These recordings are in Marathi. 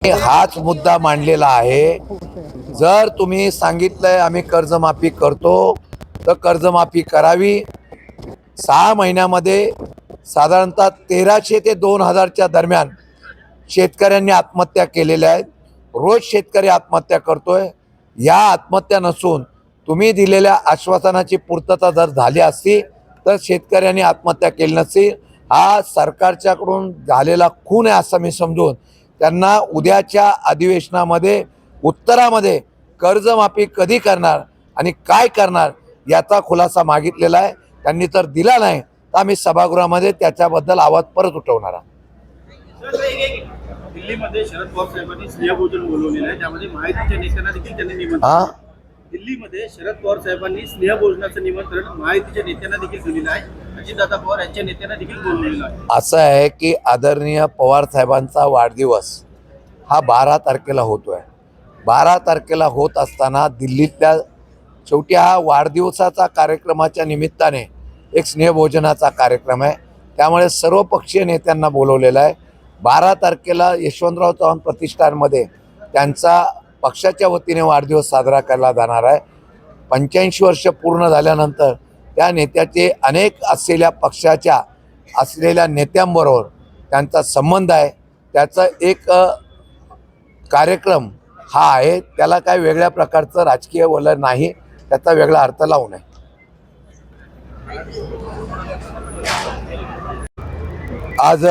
हाच मुद्दा मांडलेला आहे। जर तुम्ही सांगितलंय आम्ही कर्जमाफी करतो तर कर्जमाफी करावी। 6 महिन्यामध्ये साधारणतः 1300 ते 2000च्या दरम्यान शेतकऱ्यांनी आत्महत्या केलेल्या आहेत। रोज शेतकरी आत्महत्या करतोय। या आत्महत्या नसून तुम्ही दिलेल्या आश्वासनाची पूर्तता जर झाली असती तर शेतकऱ्यांनी आत्महत्या केली नसती। हा सरकारच्याकडून झालेला खून आहे असं मी समजून त्यांना उद्याच्या अधिवेशनामध्ये उत्तरामध्ये कर्जमाफी कधी करणार आणि काय करणार याचा खुलासा मागितलेला आहे। त्यांनी तर दिला नाही तर आम्ही सभागृहामध्ये त्याच्याबद्दल आवाज परत उठवणार आहोत। दिल्लीमध्ये शरद पवार साहेबांनी स्नेहभोजन बोलवलेलं आहे, त्यामध्ये महायुतीच्या नेत्यांना देखील त्यांनी निमंत्रण दिल्लीमध्ये शरद पवार साहेबांनी स्नेहभोजनाचं निमंत्रण महायुतीच्या नेत्यांना देखील दिलेलं आहे। अजितदादा पवार यांच्या नेत्यांना देखील बोलवलेलं आहे। असं आहे की आदरणीय पवार साहेबांचा वाढदिवस हा 12 तारखेला होतोय। 12 तारखेला होत असताना दिल्लीतल्या शेवटी हा वाढदिवसाचा कार्यक्रमाच्या निमित्ताने एक स्नेहभोजनाचा कार्यक्रम आहे, त्यामुळे सर्व पक्षीय नेत्यांना बोलवलेलं आहे। 12 तारखेला यशवंतराव चव्हाण प्रतिष्ठानमध्ये त्यांचा पक्षाच्या वतीने वाढदिवस साजरा केला जाणार आहे। 85 वर्ष पूर्ण झाल्यानंतर त्या नेत्याचे अनेक असलेल्या पक्षाच्या असलेल्या नेत्यांबरोबर त्यांचा संबंध आहे, त्याचा एक कार्यक्रम हा आहे। त्याला काही वेगळ्या प्रकारचं राजकीय वलय नाही, त्याचा वेगळा अर्थ लावू नये। आज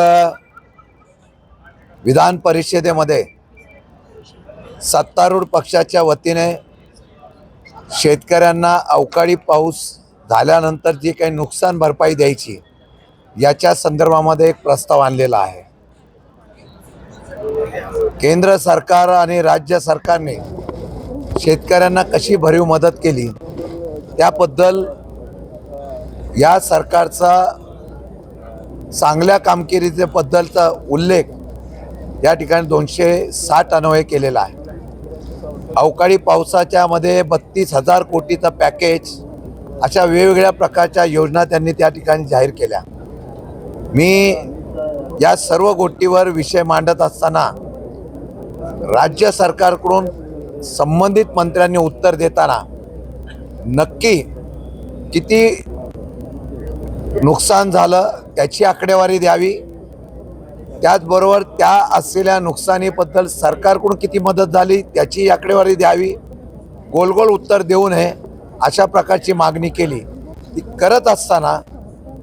विधान परिषदेमध्ये सत्तारूढ पक्षाच्या वतीने शेतकऱ्यांना अवकाळी पाऊस झाल्यानंतर जी काही नुकसान भरपाई द्यायची याच्या संदर्भामध्ये एक प्रस्ताव आणलेला आहे। केंद्र सरकार आणि राज्य सरकारने शेतकऱ्यांना कशी भरीव मदत केली त्याबद्दल या सरकारचा चांगल्या कामगिरीबद्दलचा उल्लेख या ठिकाणी 260 अन्वये केलेला आहे। अवकाळी पावसाच्या मध्ये 32,000 कोटीचं पॅकेज अशा वेगवेगळ्या प्रकारच्या योजना त्यांनी त्या ठिकाणी जाहीर केल्या। मी या सर्व गोष्टीवर विषय मांडत असताना राज्य सरकारकडून संबंधित मंत्र्यांनी उत्तर देताना नक्की किती नुकसान झालं त्याची आकडेवारी द्यावी, त्याचबरोबर त्या असलेल्या नुकसानीबद्दल सरकारकडून किती मदत झाली त्याची आकडेवारी द्यावी। गोल गोल उत्तर देऊ नये अशा प्रकारची मागणी केली। ती करत असताना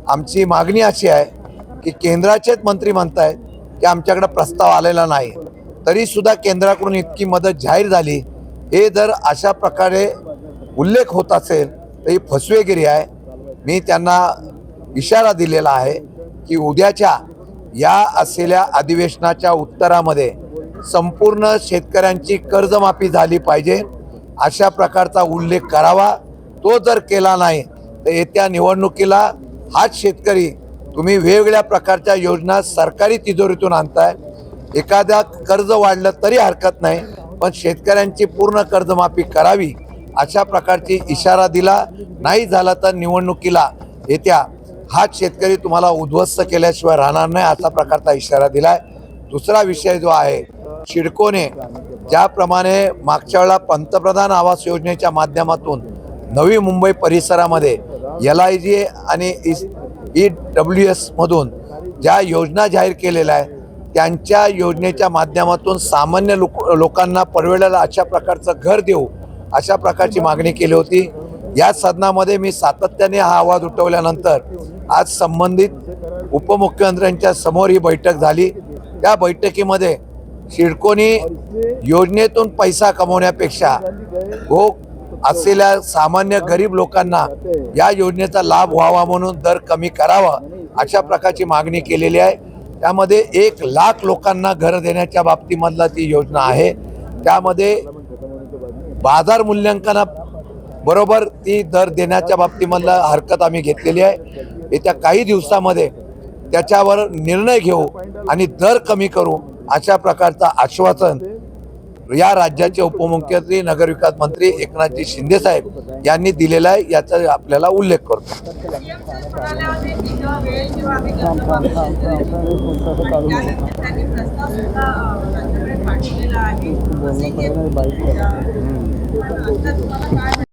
आमची मागणी अशी आहे की केंद्राचेच मंत्री म्हणत आहेत की आमच्याकडे प्रस्ताव आलेला नाही, तरीसुद्धा केंद्राकडून इतकी मदत जाहीर झाली, हे जर अशा प्रकारे उल्लेख होत असेल तर ही फसवेगिरी आहे। मी त्यांना इशारा दिलेला आहे की उद्याच्या या असलेल्या अधिवेशनाच्या उत्तरामध्ये संपूर्ण शेतकऱ्यांची कर्जमाफी झाली पाहिजे अशा प्रकारचा उल्लेख करावा। तो जर केला नाही तर येत्या निवडणुकीला हाच शेतकरी तुम्ही वेगवेगळ्या प्रकारच्या योजना सरकारी तिजोरीतून आणताय। एखाद्या कर्ज वाढलं तरी हरकत नाही, पण शेतकऱ्यांची पूर्ण कर्जमाफी करावी अशा प्रकारची इशारा दिला। नाही झाला तर निवडणुकीला येत्या हाच शेतकरी तुम्हाला उद्ध्वस्त केल्याशिवाय राहणार नाही असा प्रकारचा इशारा दिलाय। दुसरा विषय जो आहे, सिडकोने ज्याप्रमाणे मागच्या वेळेला पंतप्रधान आवास योजनेच्या माध्यमातून नवी मुंबई परिसरामध्ये LIG आणि EWS मधून ज्या योजना जाहीर केलेल्या आहेत त्यांच्या योजनेच्या माध्यमातून सामान्य लोकांना परवडेल अशा प्रकारचं घर देऊ अशा प्रकारची मागणी केली होती। या सदनामध्ये मी सातत्याने हा आवाज उठवल्यानंतर आज संबंधित उपमुख्यमंत्र्यांच्या समोर ही बैठक झाली। त्या बैठकीमध्ये सिडकोनी योजनेतून पैसा कमवण्यापेक्षा असलेल्या सामान्य गरीब लोकांना या योजनेचा लाभ व्हावा म्हणून दर कमी करावा अशा प्रकारची मागणी केलेली आहे। त्यामध्ये 1 लाख लोकांना घर देण्याच्या बाबतीमधला ती योजना आहे। त्यामध्ये बाजार मूल्यांकना बरोबर ती दर देण्याच्या बाबतीमधला हरकत आम्ही घेतलेली आहे। येत्या काही दिवसामध्ये त्याच्यावर निर्णय घेऊ आणि दर कमी करू अशा प्रकारचं आश्वासन या राज्याचे उपमुख्यमंत्री नगरविकास मंत्री एकनाथजी शिंदे साहेब यांनी दिलेला आहे, याचा आपल्याला उल्लेख करतो. प्रस्ताव